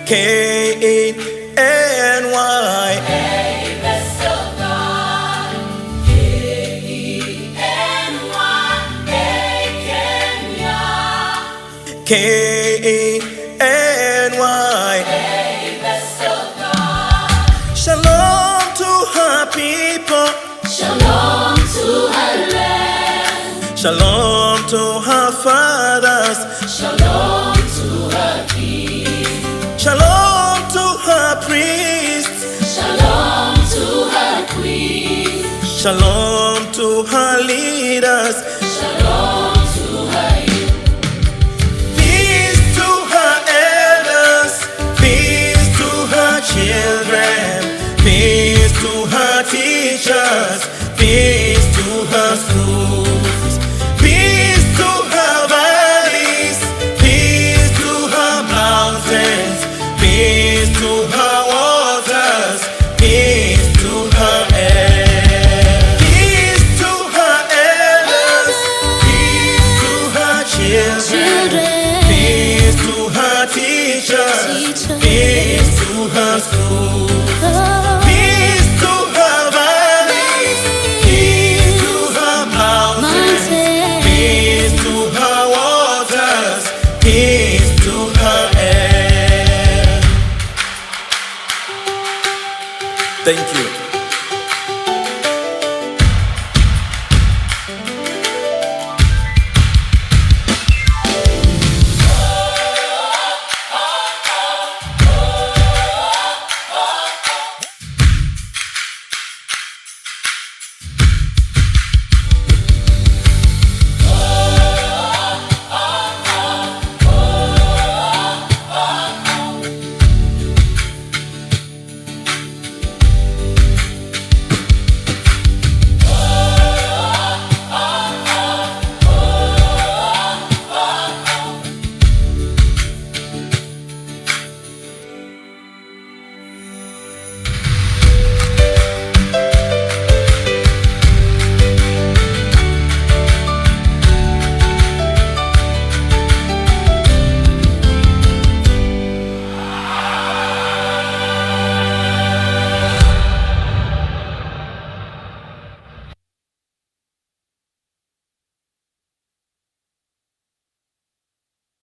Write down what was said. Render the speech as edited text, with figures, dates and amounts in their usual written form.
Kenya. Best of God. Kenya. Kenya. Best of God. Shalom to her people. Shalom to her land. Shalom to her fathers. Shalom to her king. Shalom to her priests. Shalom to her queen. Shalom to her leaders. Shalom to her youth. Peace to her elders. Peace to her children. Peace to her teachers. Peace to her schools. Peace to her valleys. Peace to her mountains. Peace to her waters. Peace to her air. Peace to her elders. Peace to her children. Peace to her teachers. Peace to her schools. Peace to her valleys. Peace to her mountains. Peace to her waters. Peace to her air. Thank you.